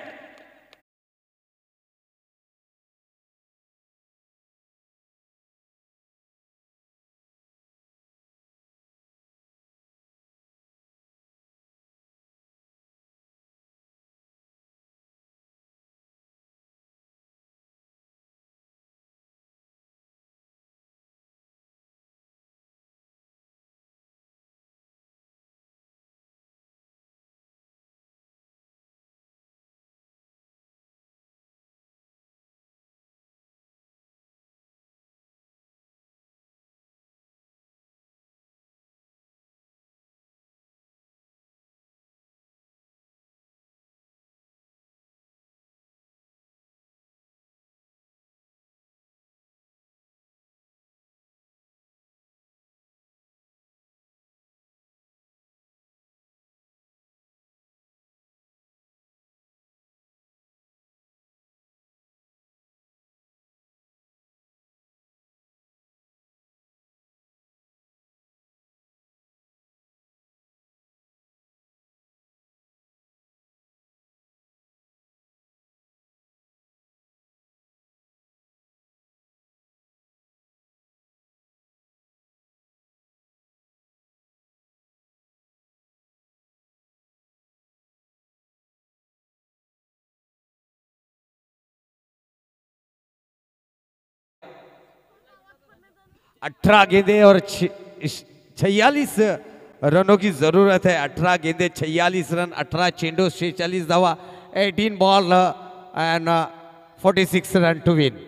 18 गेंदे और 46 रनों की जरूरत है। 18 गेंदे 46 रन, 18 चेंडू 46 धावा, 18 ball and 46 run to win.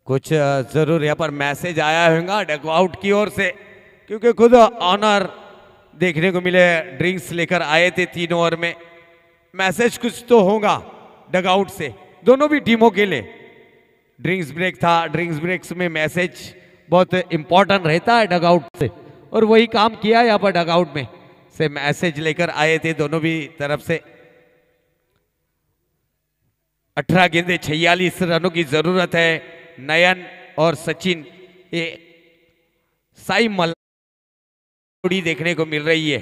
कुछ जरूर यहाँ पर मैसेज आया होगा डगआउट की ओर से, क्योंकि खुद ऑनर देखने को मिले ड्रिंक्स लेकर आए थे 3 ओवर में। मैसेज कुछ तो होगा डगआउट से दोनों भी टीमों के लिए। ड्रिंक्स ब्रेक था, ड्रिंक्स ब्रेक्स में मैसेज बहुत इंपॉर्टेंट रहता है डगआउट से, और वही काम किया यहाँ पर डगआउट में से मैसेज लेकर आए थे दोनों भी तरफ से। 18 गेंदे 46 रनों की जरूरत है। नयन और सचिन, ये साई मल्लारी देखने को मिल रही है।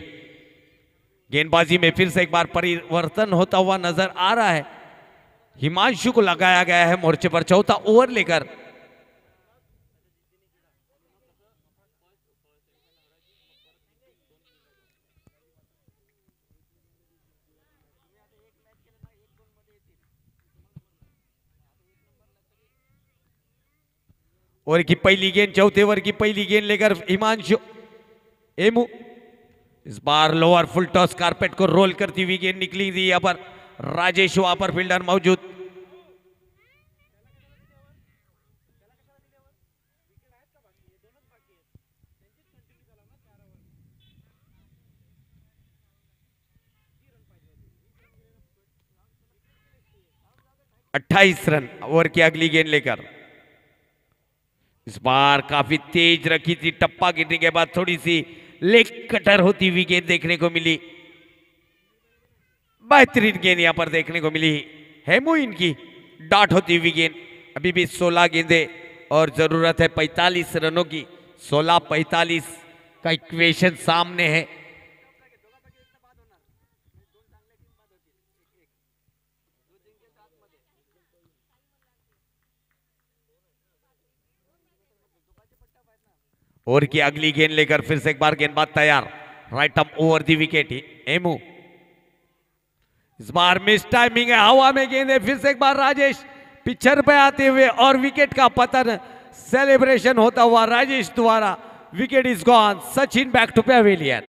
गेंदबाजी में फिर से एक बार परिवर्तन होता हुआ नजर आ रहा है। हिमांशु को लगाया गया है मोर्चे पर चौथा ओवर लेकर। ओवर की पहली गेंद, चौथे ओवर की पहली गेंद लेकर हिमांशु एमू। इस बार लोअर फुल टॉस कारपेट को रोल करती हुई गेंद निकली थी। यहां पर राजेश वहां पर फील्डर मौजूद। अट्ठाईस रन ओवर की अगली गेंद लेकर। इस बार काफी तेज रखी थी, टप्पा गिरने के बाद थोड़ी सी लेग कटर होती हुई गेंद देखने को मिली। बेहतरीन गेंद यहां पर देखने को मिली हेमू इनकी, डॉट होती हुई गेंद। अभी भी 16 गेंदे और जरूरत है 45 रनों की। 16-45 का इक्वेशन सामने है। ओवर की अगली गेंद लेकर फिर से एक बार गेंदबाज तैयार। Right up over the wicket emu. इस बार मिस टाइमिंग है, हवा में गेंद है। फिर से एक बार राजेश पिक्चर पे आते हुए और विकेट का पतन सेलिब्रेशन होता हुआ राजेश द्वारा। Wicket is gone. Sachin back to pavilion.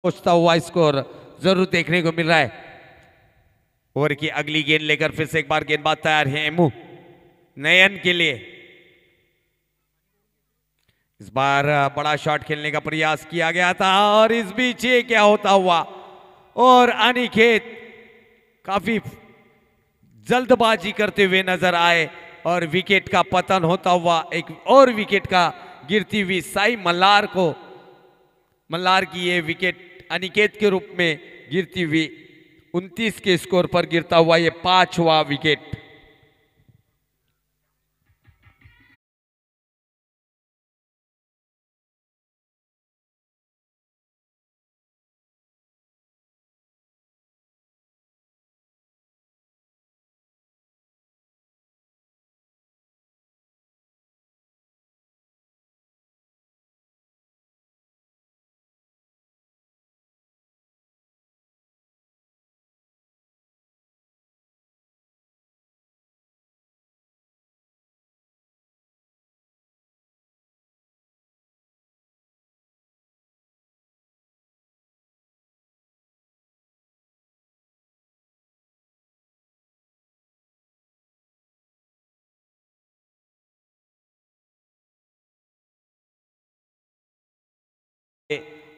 पहुंचता हुआ स्कोर जरूर देखने को मिल रहा है। ओवर की अगली गेंद लेकर फिर से एक बार गेंदबाज तैयार है एमू नयन के लिए। इस बार बड़ा शॉट खेलने का प्रयास किया गया था और इस बीच ये क्या होता हुआ, और अनिकेत काफी जल्दबाजी करते हुए नजर आए और विकेट का पतन होता हुआ। एक और विकेट का गिरती हुई साई मल्लार को, मल्लार की ये विकेट अनिकेत के रूप में गिरती हुई 29 के स्कोर पर गिरता हुआ ये 5वां विकेट।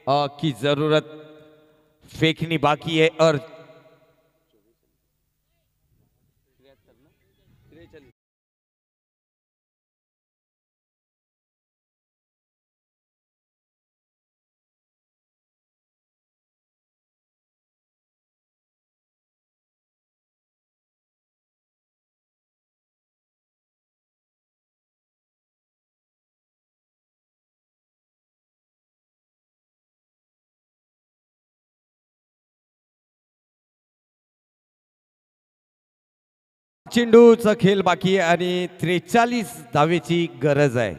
की जरूरत फेंकनी बाकी है और चेंडूचा खेळ बाकी आहे आणि 43 धावेची गरज आहे.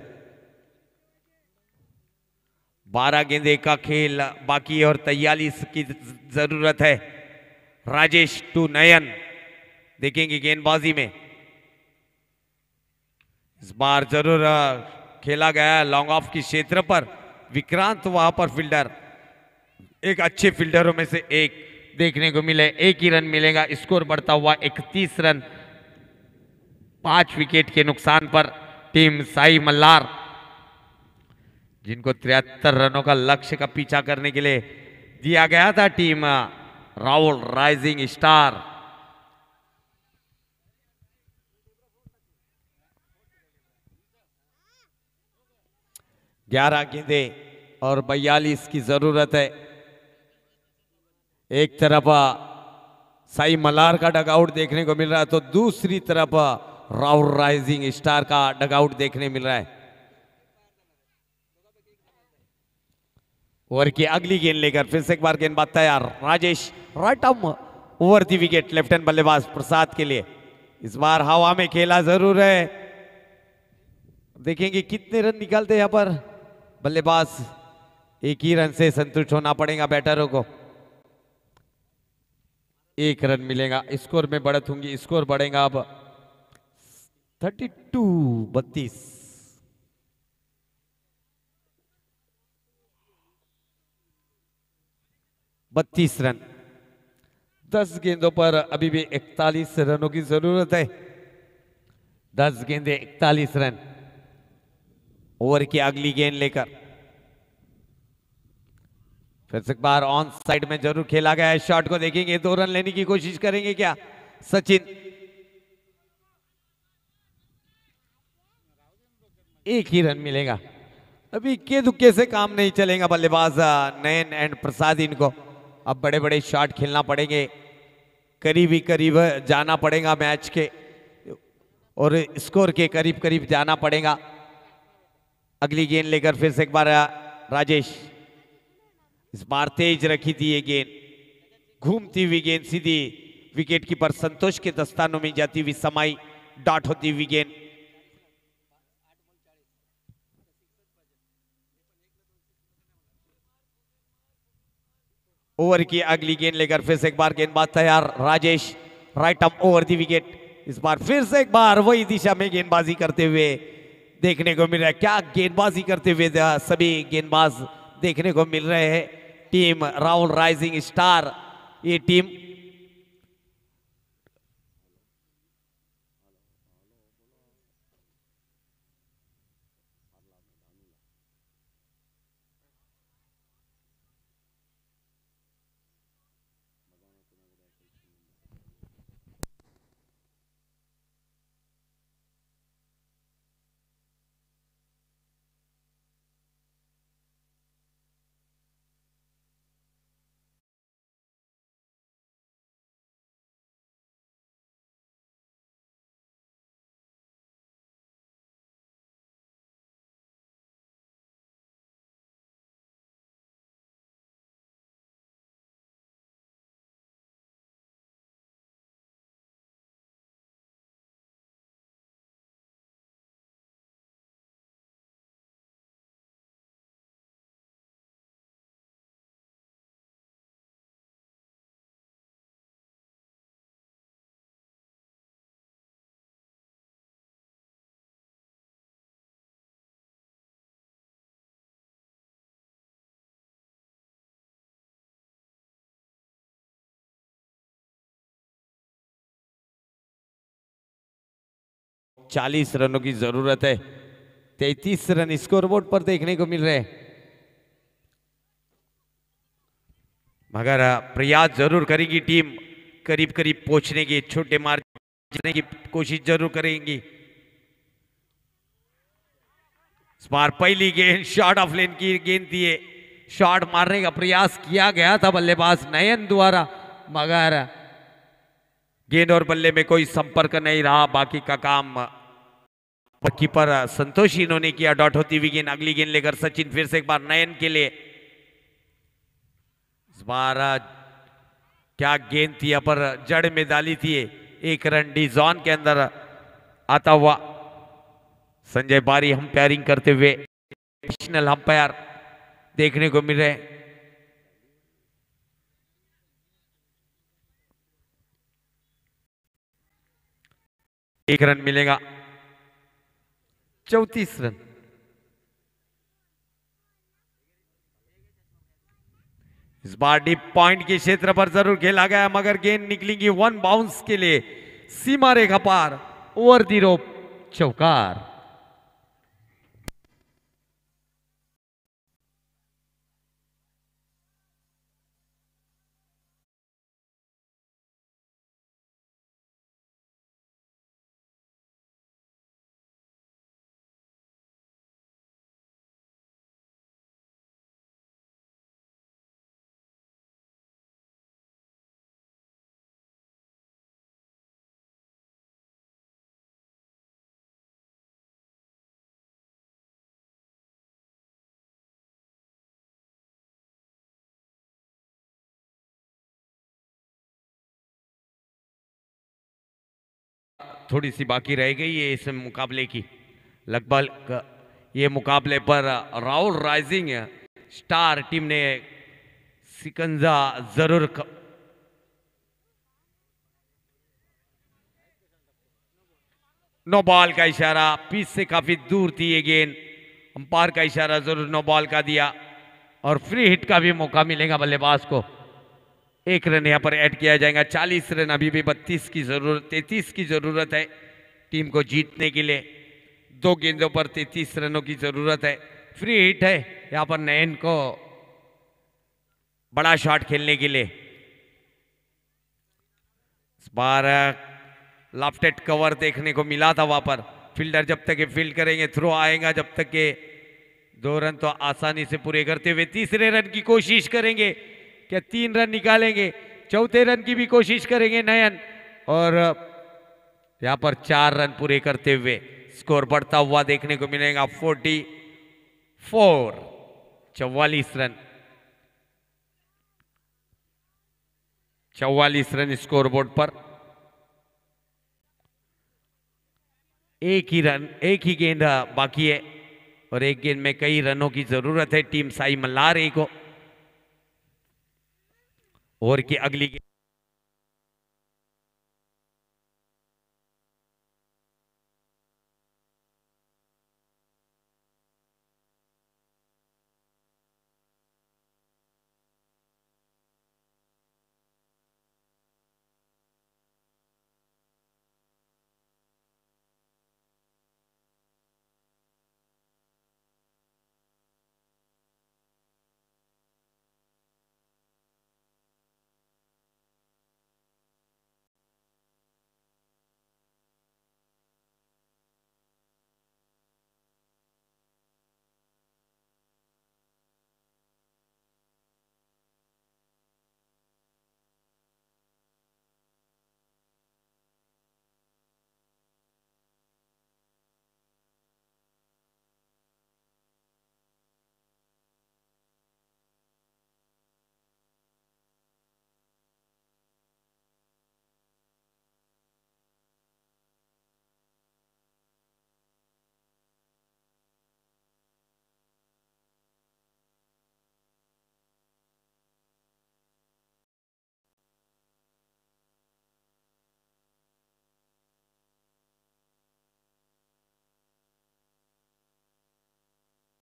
12 गेंदे का खेल बाकी है और 43 की जरूरत है. राजेश टू नयन देखेंगे गेंदबाजी में. इस बार जरूर खेला गया लॉन्ग ऑफ की क्षेत्र पर. विक्रांत वहां पर फील्डर, एक अच्छे फील्डरों में से एक देखने को मिले. एक ही रन मिलेगा. स्कोर बढ़ता हुआ 31 रन. 5 विकेट के नुकसान पर टीम साई मल्लार, जिनको 73 रनों का लक्ष्य का पीछा करने के लिए दिया गया था, टीम राहुल राइजिंग स्टार. ग्यारह गेंदे और 42 की जरूरत है. एक तरफ साई मल्हार का डगआउट देखने को मिल रहा है तो दूसरी तरफ राहुल राइजिंग स्टार का डगआउट देखने मिल रहा है. ओवर की अगली गेंद लेकर फिर से एक बार गेंदबाज तैयार. Rajesh right arm over the wicket. Left hand बल्लेबाज प्रसाद के लिए. इस बार हवा में खेला जरूर है. देखेंगे कितने रन निकालते हैं यहां पर बल्लेबाज. एक ही रन से संतुष्ट होना पड़ेगा बैटरों को. एक रन मिलेगा. स्कोर में बढ़त होंगी. स्कोर बढ़ेगा अब 32-32. 32 रन. 10 गेंदों पर अभी भी 41 रनों की जरूरत है. 10 गेंदे 41 रन. ओवर की अगली गेंद लेकर फिर से एक बार ऑन साइड में जरूर खेला गया है. शॉट को देखेंगे. 2 रन लेने की कोशिश करेंगे क्या सचिन. एक ही रन मिलेगा. अभी इक्के दुक्के से काम नहीं चलेगा बल्लेबाज नयन एंड प्रसाद. इनको अब बड़े बड़े शॉट खेलना पड़ेंगे. करीब ही करीब जाना पड़ेगा मैच के और स्कोर के करीब करीब जाना पड़ेगा. अगली गेंद लेकर फिर से एक बार राजेश. इस बार तेज रखी थी ये गेंद. घूमती हुई गेंद सीधी विकेट कीपर संतोष के दस्तानों में जाती हुई समाई. डॉट होती हुई गेंद. ओवर की अगली गेंद लेकर फिर से एक बार गेंदबाज तैयार. Rajesh right arm over the wicket. इस बार फिर से एक बार वही दिशा में गेंदबाजी करते हुए देखने को मिल रहा है. क्या गेंदबाजी करते हुए सभी गेंदबाज देखने को मिल रहे हैं. टीम राहुल राइजिंग स्टार, ये टीम चालीस रनों की जरूरत है. 33 रन स्कोरबोर्ड पर देखने को मिल रहे हैं. मगर प्रयास जरूर करेगी टीम, करीब करीब पहुंचने की, छोटे मार जीतने की कोशिश जरूर करेंगी। इस बार पहली गेंद शॉट ऑफ लेन की गेंद थी, शॉट मारने का प्रयास किया गया था बल्लेबाज नयन द्वारा, मगर गेंद और बल्ले में कोई संपर्क नहीं रहा। बाकी का काम कीपर संतोष इन्होंने किया। डॉट होती हुई गेंद, अगली गेंद लेकर सचिन फिर से एक बार नयन के लिए। इस बार क्या गेंद थी, यहाँ पर जड़ में डाली थी, एक रन डी जोन के अंदर आता हुआ। संजय बारी अंपायरिंग करते हुए नेशनल अंपायर देखने को मिल रहे। एक रन मिलेगा, 34 रन। इस बार डीप पॉइंट के क्षेत्र पर जरूर खेला गया, मगर गेंद निकलेगी वन बाउंस के लिए सीमा रेखा पार, ओवर दी रोप, चौकार। थोड़ी सी बाकी रह गई है इस मुकाबले की। लगभग ये मुकाबले पर राहुल राइजिंग स्टार टीम ने सिकंजा जरूर नो बॉल का इशारा, पिच से काफी दूर थी ये गेंद, अंपायर का इशारा जरूर नो बॉल का दिया और फ्री हिट का भी मौका मिलेगा बल्लेबाज को। एक रन यहाँ पर ऐड किया जाएगा। 40 रन, अभी भी 32 की जरूरत, 33 की जरूरत है टीम को जीतने के लिए। 2 गेंदों पर 33 रनों की जरूरत है। फ्री हिट है यहाँ पर नयन को बड़ा शॉट खेलने के लिए। इस बार लेफ्टेड कवर देखने को मिला था वहां पर। फील्डर जब तक फील्ड करेंगे, थ्रो आएगा, जब तक के 2 रन तो आसानी से पूरे करते हुए तीसरे रन की कोशिश करेंगे। क्या 3 रन निकालेंगे? चौथे रन की भी कोशिश करेंगे नयन, और यहां पर 4 रन पूरे करते हुए स्कोर बढ़ता हुआ देखने को मिलेगा। 44, 44 रन, 44 रन स्कोर बोर्ड पर। एक ही रन, एक ही गेंद बाकी है और एक गेंद में कई रनों की जरूरत है टीम साई मल्लार को। ओवर की अगली गेंद